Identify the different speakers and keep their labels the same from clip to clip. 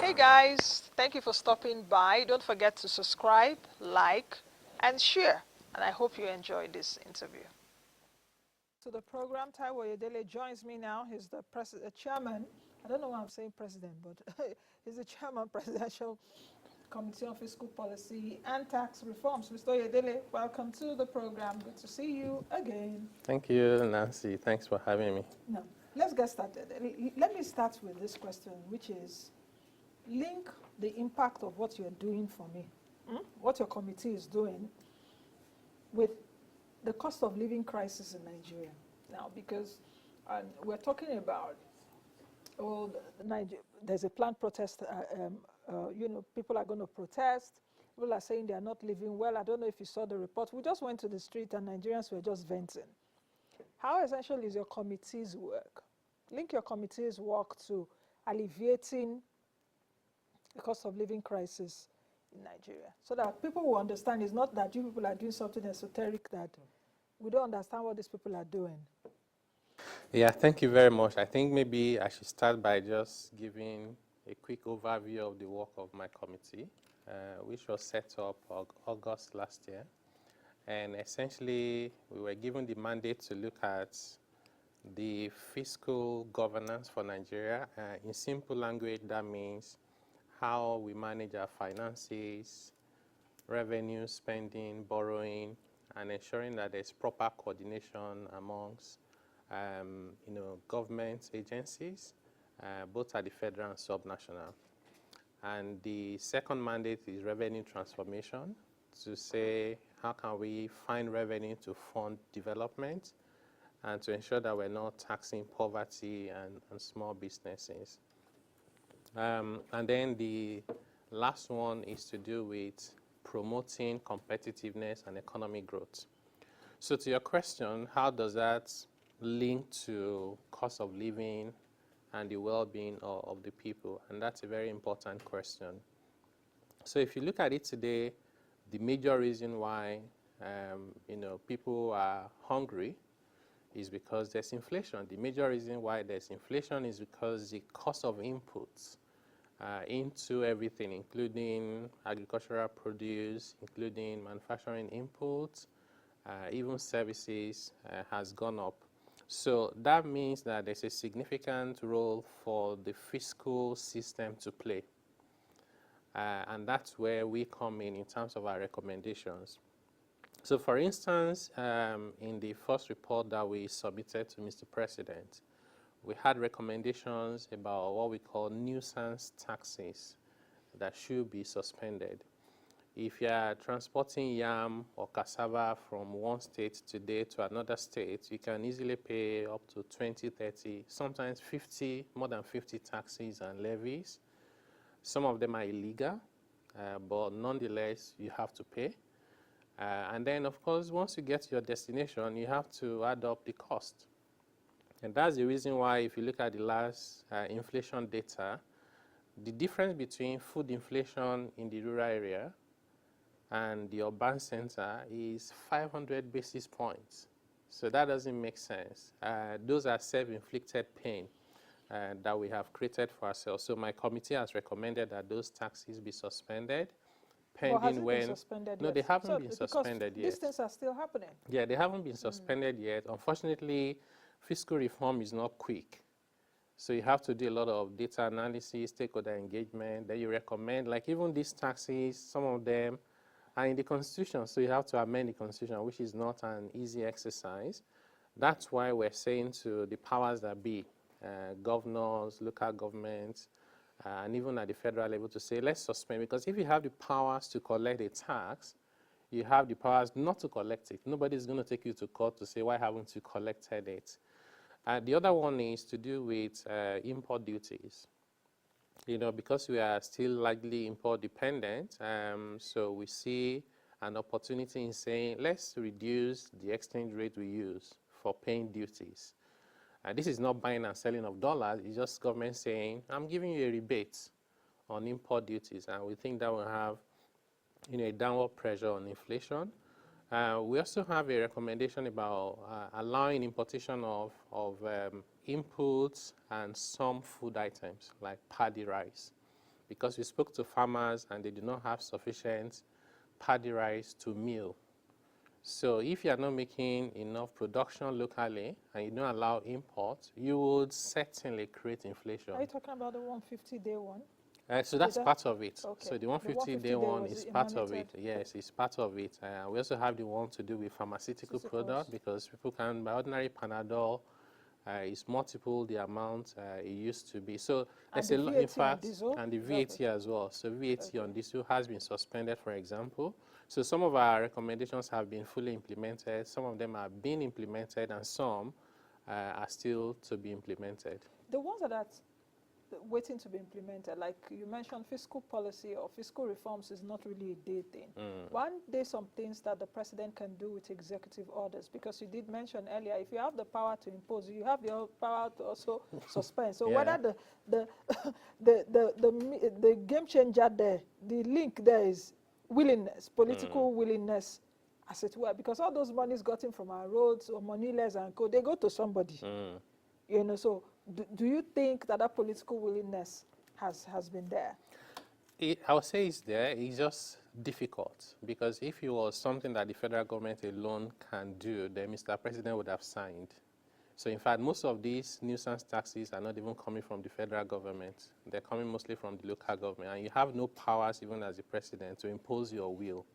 Speaker 1: Hey guys, thank you for stopping by. Don't forget to subscribe, like, and share. And I hope you enjoyed this interview. So the program, Taiwo Oyedele joins me now. He's the chairman. I don't know why I'm saying president, but he's the chairman, Presidential Committee on Fiscal Policy and Tax Reforms. Mr. Oyedele, welcome to the program. Good to see you again.
Speaker 2: Thank you, Nancy. Thanks for having me.
Speaker 1: Now, let's get started. Let me start with this question, which is, link the impact of what you're doing for me, what your committee is doing, with the cost of living crisis in Nigeria. Now, because we're talking about, there's a planned protest, people are going to protest. People are saying they are not living well. I don't know if you saw the report. We just went to the street and Nigerians were just venting. How essential is your committee's work? Link your committee's work to alleviating the cost of living crisis in Nigeria, so that people will understand it's not that you people are doing something esoteric, that we don't understand what these people are doing.
Speaker 2: Yeah, thank you very much. I think maybe I should start by just giving a quick overview of the work of my committee, which was set up August last year. And essentially, we were given the mandate to look at the fiscal governance for Nigeria. In simple language, that means how we manage our finances, revenue, spending, borrowing, and ensuring that there's proper coordination amongst government agencies, both at the federal and subnational. And the second mandate is revenue transformation, to say how can we find revenue to fund development and to ensure that we're not taxing poverty and small businesses. And then the last one is to do with promoting competitiveness and economic growth. So to your question, how does that link to cost of living and the well-being of the people? And that's a very important question. So if you look at it today, the major reason why people are hungry is because there's inflation. The major reason why there's inflation is because the cost of inputs into everything, including agricultural produce, including manufacturing inputs, even services, has gone up. So that means that there's a significant role for the fiscal system to play. And that's where we come in terms of our recommendations. So for instance, in the first report that we submitted to Mr. President, we had recommendations about what we call nuisance taxes that should be suspended. If you are transporting yam or cassava from one state today to another state, you can easily pay up to 20, 30, sometimes 50, more than 50 taxes and levies. Some of them are illegal, but nonetheless, you have to pay. And then, of course, once you get to your destination, you have to add up the cost. And that's the reason why, if you look at the last inflation data, the difference between food inflation in the rural area and the urban center is 500 basis points. So that doesn't make sense. Those are self-inflicted pain that we have created for ourselves. So my committee has recommended that those taxes be suspended.
Speaker 1: Pending when been suspended
Speaker 2: no,
Speaker 1: yet?
Speaker 2: They haven't been suspended yet.
Speaker 1: These things are still happening.
Speaker 2: Yeah, they haven't been suspended yet. Unfortunately, fiscal reform is not quick. So you have to do a lot of data analysis, stakeholder engagement. Then you recommend, like even these taxes, some of them are in the Constitution. So you have to amend the Constitution, which is not an easy exercise. That's why we're saying to the powers that be, governors, local governments, and even at the federal level, to say, let's suspend. Because if you have the powers to collect a tax, you have the powers not to collect it. Nobody's going to take you to court to say, why haven't you collected it? The other one is to do with import duties. Because we are still largely import dependent, so we see an opportunity in saying, let's reduce the exchange rate we use for paying duties. This is not buying and selling of dollars. It's just government saying, I'm giving you a rebate on import duties. And we think that will have a downward pressure on inflation. We also have a recommendation about allowing importation of inputs and some food items like paddy rice. because we spoke to farmers and they do not have sufficient paddy rice to mill. So if you are not making enough production locally and you don't allow import, you would certainly create inflation.
Speaker 1: Are you talking about the 150-day one?
Speaker 2: So that's part of it.
Speaker 1: Okay.
Speaker 2: So the 150-day one is part of it. Yes, it's part of it. We also have the one to do with pharmaceutical product, because people can buy ordinary Panadol. It's multiple the amount it used to be. So there's a lot, in fact, and the VAT as well. So VAT on diesel has been suspended, for example. So some of our recommendations have been fully implemented. Some of them are being implemented, and some are still to be implemented.
Speaker 1: The ones that are waiting to be implemented, like you mentioned, fiscal policy or fiscal reforms is not really a day thing. One day, some things that the president can do with executive orders, because you did mention earlier, if you have the power to impose, you have the power to also suspend. So whether the game changer there, the link there is willingness, political willingness, as it were, because all those monies gotten from our roads or moneyless and co, they go to somebody. You know, so do you think that that political willingness has been there?
Speaker 2: I would say it's there. It's just difficult, because if it was something that the federal government alone can do, then Mr. President would have signed. So in fact, most of these nuisance taxes are not even coming from the federal government. They're coming mostly from the local government. And you have no powers, even as the president, to impose your will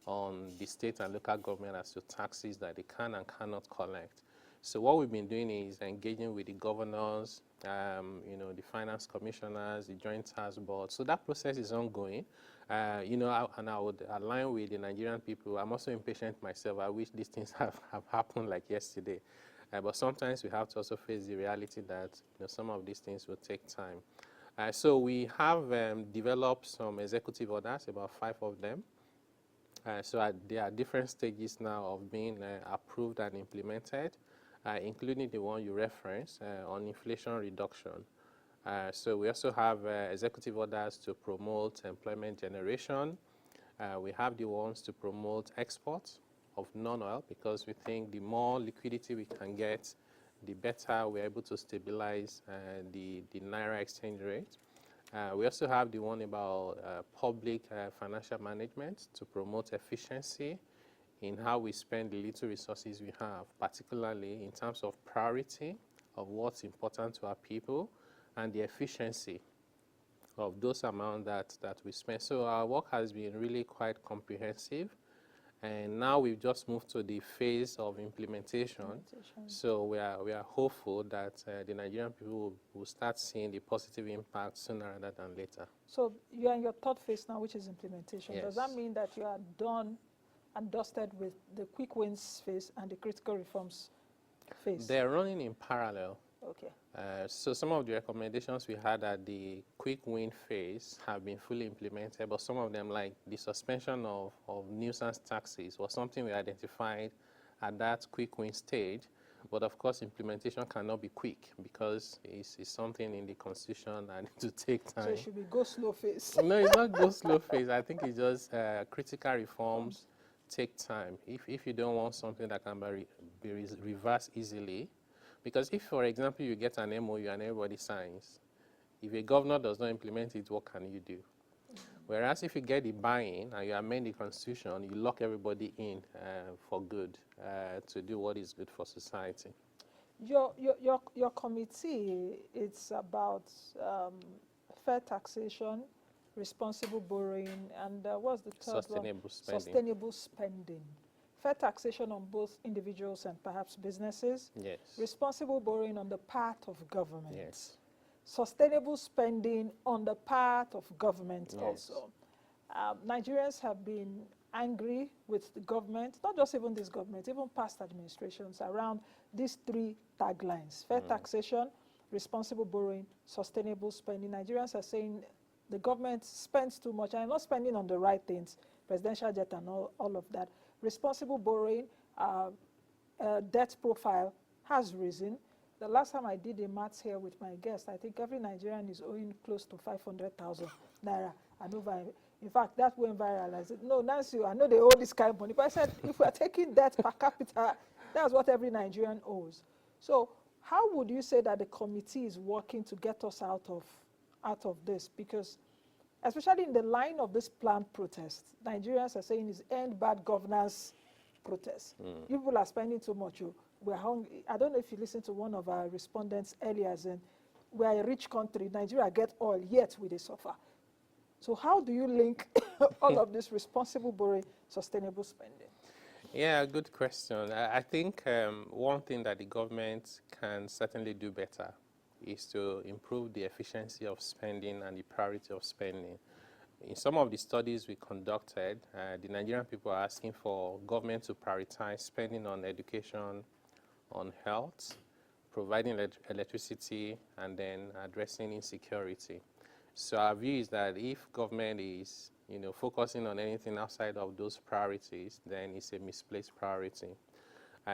Speaker 2: on the state and local government as to taxes that they can and cannot collect. So what we've been doing is engaging with the governors, you know, the finance commissioners, the joint task board. So that process is ongoing. You know, and I would align with the Nigerian people. I'm also impatient myself. I wish these things have happened like yesterday. But sometimes we have to also face the reality that, you know, some of these things will take time. So we have developed some executive orders, about 5 of them. So there are different stages now of being approved and implemented, including the one you referenced on inflation reduction. So we also have executive orders to promote employment generation. We have the ones to promote exports of non-oil, because we think the more liquidity we can get, the better we're able to stabilize the Naira exchange rate. We also have the one about public financial management to promote efficiency in how we spend the little resources we have, particularly in terms of priority of what's important to our people and the efficiency of those amounts that we spend. So our work has been really quite comprehensive. And now we've just moved to the phase of implementation. So we are hopeful that the Nigerian people will start seeing the positive impact sooner rather than later.
Speaker 1: So you are in your third phase now, which is implementation.
Speaker 2: Yes.
Speaker 1: Does that mean that you are done and dusted with the quick wins phase and the critical reforms phase?
Speaker 2: They're running in parallel.
Speaker 1: Okay.
Speaker 2: So some of the recommendations we had at the quick win phase have been fully implemented, but some of them, like the suspension of nuisance taxes, was something we identified at that quick win stage. But of course, implementation cannot be quick, because it's something in the Constitution and it will take time.
Speaker 1: So it should be go slow phase.
Speaker 2: No, it's not go slow phase. I think it's just critical reforms take time. If you don't want something that can be reversed easily, because if, for example, you get an MOU and everybody signs, if a governor does not implement it, what can you do? Whereas if you get the buy-in and you amend the Constitution, you lock everybody in for good to do what is good for society.
Speaker 1: Your committee, it's about fair taxation, responsible borrowing, and what's the third
Speaker 2: Sustainable
Speaker 1: one?
Speaker 2: spending.
Speaker 1: Sustainable spending. Fair taxation on both individuals and perhaps businesses.
Speaker 2: Yes.
Speaker 1: Responsible borrowing on the part of government.
Speaker 2: Yes.
Speaker 1: Sustainable spending on the part of government
Speaker 2: Yes.
Speaker 1: also. Nigerians have been angry with the government, not just even this government, even past administrations, around these 3 taglines: fair taxation, responsible borrowing, sustainable spending. Nigerians are saying the government spends too much and not spending on the right things, presidential jet and all of that. Responsible borrowing, debt profile has risen. The last time I did the maths here with my guest, I think every Nigerian is owing close to 500,000 Naira and over. In fact, that went viral. I said, no, Nancy, I know they owe this kind of money. But I said, if we're taking debt per capita, that's what every Nigerian owes. So how would you say that the committee is working to get us out of this? Because especially in the line of this planned protest. Nigerians are saying is end bad governance protest. You people are spending too much. We're hungry. I don't know if you listened to one of our respondents earlier, and we're a rich country. Nigeria get oil, yet we they suffer. So how do you link all of this responsible borrowing, sustainable spending?
Speaker 2: Yeah, good question. I think one thing that the government can certainly do better is to improve the efficiency of spending and the priority of spending. In some of the studies we conducted, the Nigerian people are asking for government to prioritize spending on education, on health, providing electricity, and then addressing insecurity. So our view is that if government is, focusing on anything outside of those priorities, then it's a misplaced priority.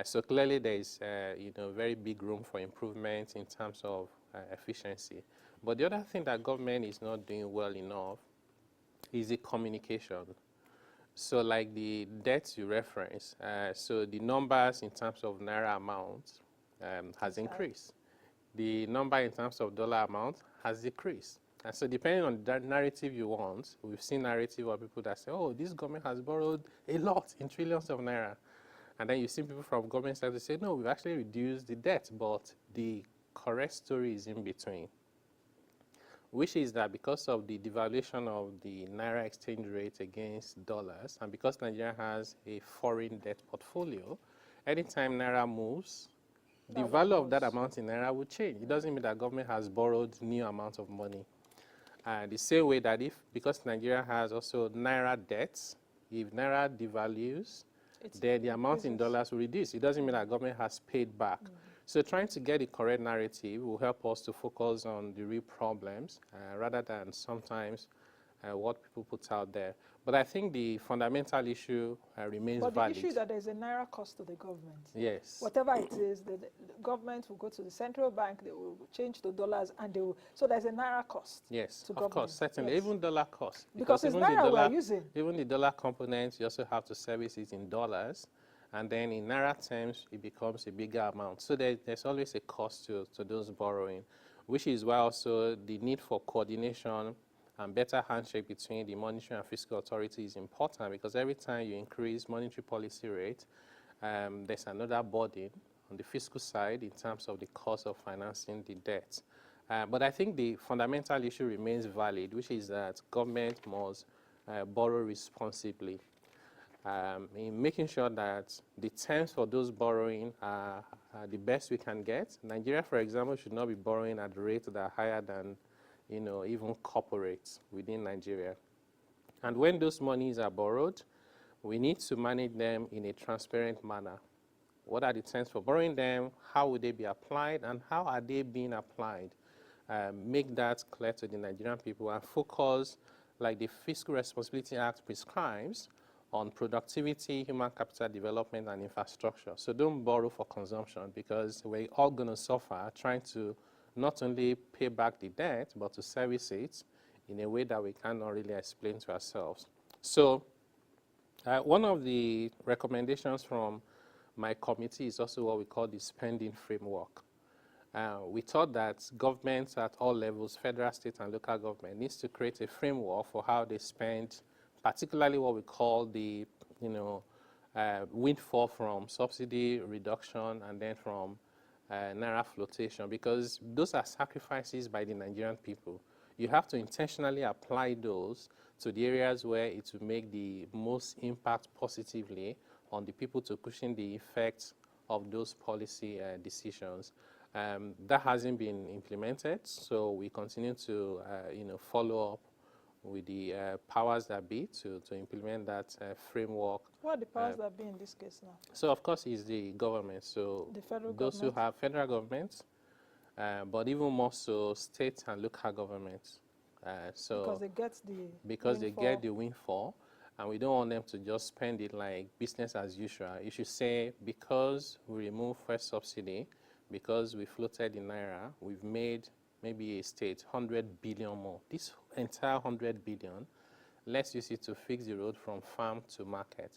Speaker 2: So clearly there is, very big room for improvement in terms of efficiency. But the other thing that government is not doing well enough is the communication. So like the debt you reference, so the numbers in terms of naira amount has increased. The number in terms of dollar amount has decreased. And so depending on the narrative you want, we've seen narrative of people that say, oh, this government has borrowed a lot in trillions of naira. And then you see people from government side to say, no, we've actually reduced the debt, but the correct story is in between, which is that because of the devaluation of the naira exchange rate against dollars, and because Nigeria has a foreign debt portfolio, anytime naira moves, the value of that amount in naira will change. It doesn't mean that government has borrowed new amount of money. The same way that because Nigeria has also naira debts, if naira devalues, then the amount in dollars will reduce. It doesn't mean that government has paid back. So trying to get the correct narrative will help us to focus on the real problems rather than sometimes what people put out there. But I think the fundamental issue remains valid.
Speaker 1: But the issue is that there's a naira cost to the government.
Speaker 2: Yes.
Speaker 1: Whatever it is, the government will go to the central bank, they will change to dollars, and they will. So there's a naira cost.
Speaker 2: Yes,
Speaker 1: to
Speaker 2: of
Speaker 1: government.
Speaker 2: course, certainly.
Speaker 1: Yes.
Speaker 2: Even dollar cost.
Speaker 1: Because it's naira we're using.
Speaker 2: Even the dollar component, you also have to service it in dollars. And then in naira terms, it becomes a bigger amount. So there's always a cost to those borrowing, which is why also the need for coordination and better handshake between the monetary and fiscal authority is important, because every time you increase monetary policy rate, there's another burden on the fiscal side in terms of the cost of financing the debt. But I think the fundamental issue remains valid, which is that government must borrow responsibly. In making sure that the terms for those borrowing are the best we can get. Nigeria, for example, should not be borrowing at rates that are higher than, even corporates within Nigeria. And when those monies are borrowed, we need to manage them in a transparent manner. What are the terms for borrowing them? How would they be applied? And how are they being applied? Make that clear to the Nigerian people and focus, like the Fiscal Responsibility Act prescribes, on productivity, human capital development, and infrastructure. So don't borrow for consumption, because we're all going to suffer trying to not only pay back the debt, but to service it in a way that we cannot really explain to ourselves. So one of the recommendations from my committee is also what we call the spending framework. We thought that governments at all levels, federal, state, and local government, needs to create a framework for how they spend, particularly what we call the, windfall from subsidy reduction and then from naira flotation, because those are sacrifices by the Nigerian people. You have to intentionally apply those to the areas where it will make the most impact positively on the people to cushion the effects of those policy decisions. That hasn't been implemented, so we continue to, follow up with the powers that be to implement that framework.
Speaker 1: What are the powers that be in this case now?
Speaker 2: So, of course, it's the government. So
Speaker 1: the federal
Speaker 2: those
Speaker 1: government?
Speaker 2: who have federal governments, but even more so state and local governments.
Speaker 1: Because they get the
Speaker 2: because they get the windfall, and we don't want them to just spend it like business as usual. You should say, because we remove first subsidy, because we floated in naira, we've made maybe a state 100 billion more. This entire 100 billion, let's use it to fix the road from farm to market.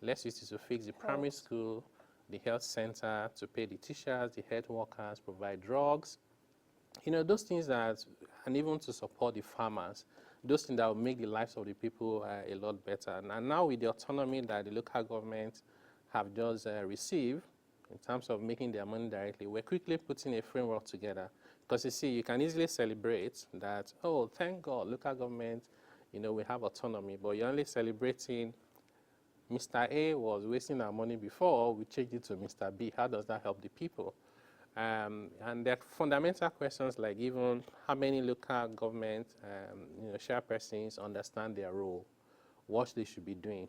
Speaker 2: Let's use it to fix the primary school, the health center, to pay the teachers, the health workers, provide drugs. Those things that, and even to support the farmers those things that will make the lives of the people a lot better. And now with the autonomy that the local government have just received in terms of making their money directly, we're quickly putting a framework together. Because you see, you can easily celebrate that, oh, thank God, local government, we have autonomy, but you're only celebrating Mr. A was wasting our money before, we changed it to Mr. B. How does that help the people? And there are fundamental questions like even how many local government chairpersons understand their role, what they should be doing.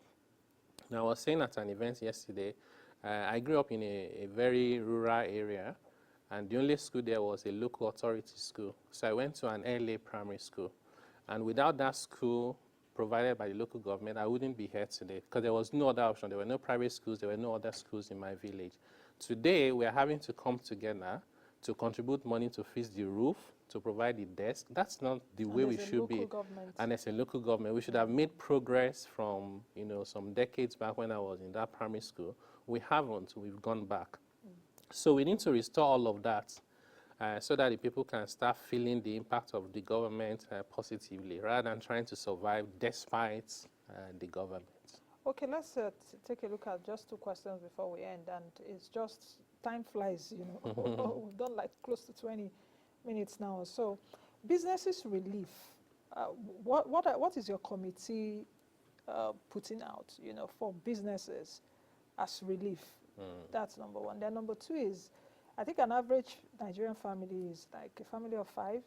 Speaker 2: Now, I was saying at an event yesterday, I grew up in a very rural area, and the only school there was a local authority school. So I went to an LA primary school. And without that school provided by the local government, I wouldn't be here today because there was no other option. There were no private schools. There were no other schools in my village. Today, we are having to come together to contribute money to fix the roof, to provide the desk. That's not the way we should be. And as a local government, we should have made progress from some decades back when I was in that primary school. We haven't. We've gone back. So we need to restore all of that so that the people can start feeling the impact of the government positively rather than trying to survive despite the government.
Speaker 1: Okay, let's take a look at just 2 questions before we end, and it's just time flies, We've done like close to 20 minutes now. So, businesses relief. What is your committee putting out, for businesses as relief? That's number 1. Then number 2 is, I think an average Nigerian family is like a family of 5,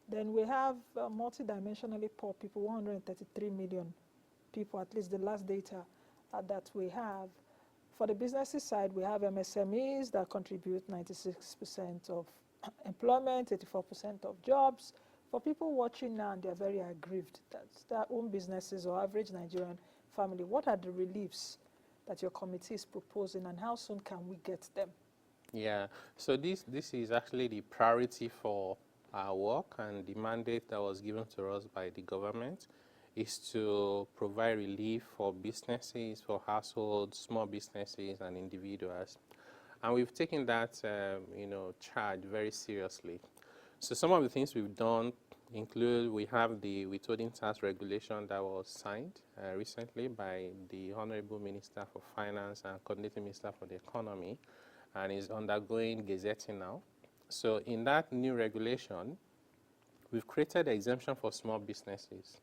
Speaker 1: Then we have multidimensionally poor people, 133 million people, at least the last data that we have. For the businesses side, we have MSMEs that contribute 96% of employment, 84% of jobs. For people watching now, and they're very aggrieved, that's their own businesses or average Nigerian family. What are the reliefs that your committee is proposing, and how soon can we get them?
Speaker 2: Yeah, so this is actually the priority for our work, and the mandate that was given to us by the government is to provide relief for businesses, for households, small businesses, and individuals. And we've taken that, charge very seriously. So some of the things we've done include, we have the withholding tax regulation that was signed recently by the Honorable Minister for Finance and Coordinating Minister for the Economy, and is undergoing gazetting now. So in that new regulation, we've created an exemption for small businesses.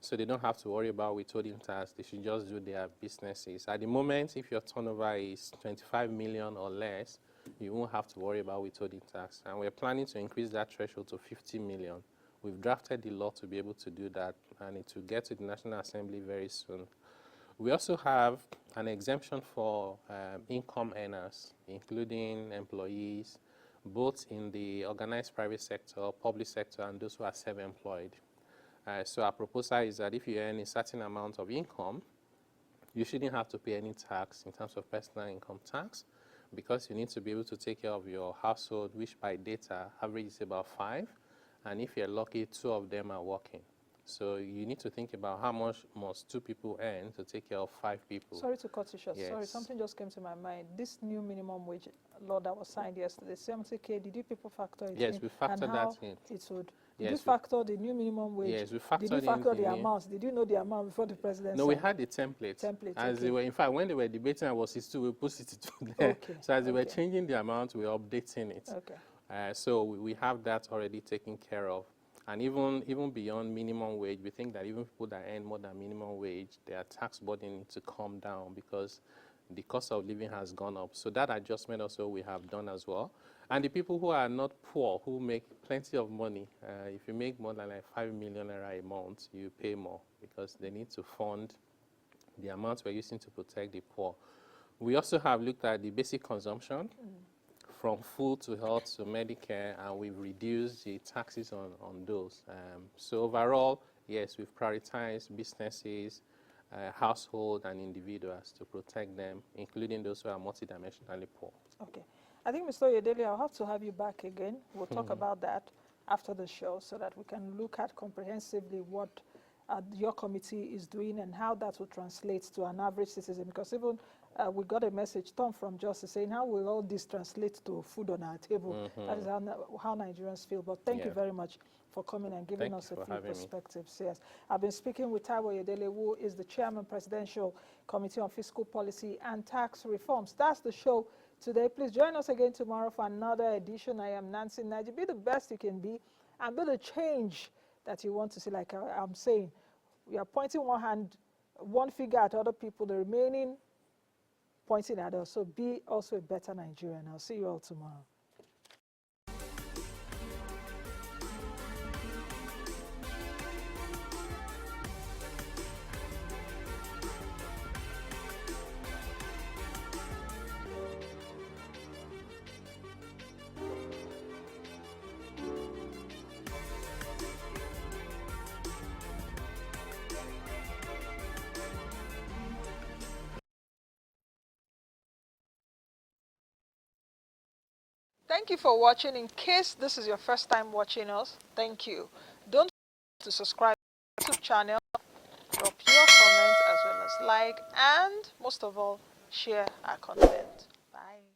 Speaker 2: So they don't have to worry about withholding tax. They should just do their businesses. At the moment, if your turnover is 25 million or less, you won't have to worry about withholding tax. And we're planning to increase that threshold to 50 million. We've drafted the law to be able to do that, and it will get to the National Assembly very soon. We also have an exemption for income earners, including employees, both in the organized private sector, public sector, and those who are self-employed. So our proposal is that if you earn a certain amount of income, you shouldn't have to pay any tax in terms of personal income tax, because you need to be able to take care of your household, which by data average is about 5. And if you're lucky, 2 of them are working. So you need to think about how much must 2 people earn to take care of 5 people.
Speaker 1: Sorry to cut you short.
Speaker 2: Yes.
Speaker 1: Sorry, something just came to my mind. This new minimum wage law that was signed yesterday, 70K, did you people factor it in?
Speaker 2: Yes, we factored that in.
Speaker 1: It would.
Speaker 2: Yes,
Speaker 1: Did you factor the new minimum wage?
Speaker 2: Yes, we factored in.
Speaker 1: Did you factor the amounts? Did you know the amount before the president
Speaker 2: No, we
Speaker 1: signed?
Speaker 2: had the template. As
Speaker 1: okay.
Speaker 2: they were, in fact, when they were debating, I was still, we put it to them.
Speaker 1: Okay.
Speaker 2: So as they were changing the amount, we were updating it.
Speaker 1: Okay.
Speaker 2: So we have that already taken care of. And even beyond minimum wage, we think that even people that earn more than minimum wage, their tax burden needs to come down because the cost of living has gone up. So that adjustment also we have done as well. And the people who are not poor, who make plenty of money, if you make more than like 5 million naira a month, you pay more because they need to fund the amount we're using to protect the poor. We also have looked at the basic consumption. From food to health to Medicare, and we've reduced the taxes on those. So overall, yes, we've prioritized businesses, household, and individuals to protect them, including those who are multidimensionally poor.
Speaker 1: Okay. I think, Mr. Oyedele, I'll have to have you back again. We'll talk about that after the show so that we can look at comprehensively what your committee is doing and how that will translate to an average citizen, because even we got a message, Tom from Justice, saying how will all this translate to food on our table? That is how Nigerians feel. But thank you very much for coming and giving us a few perspectives. Yes, I've been speaking with Taiwo Oyedele, who is the Chairman, Presidential Committee on Fiscal Policy and Tax Reforms. That's the show today. Please join us again tomorrow for another edition. I am Nancy Naji. Be the best you can be and be the change that you want to see. Like I'm saying, we are pointing one finger at other people, the remaining pointing at us. So be also a better Nigerian. I'll see you all tomorrow. Thank you for watching. In case this is your first time watching us, thank you. Don't forget to subscribe to the channel, drop your comments as well as like, and most of all, share our content. Bye.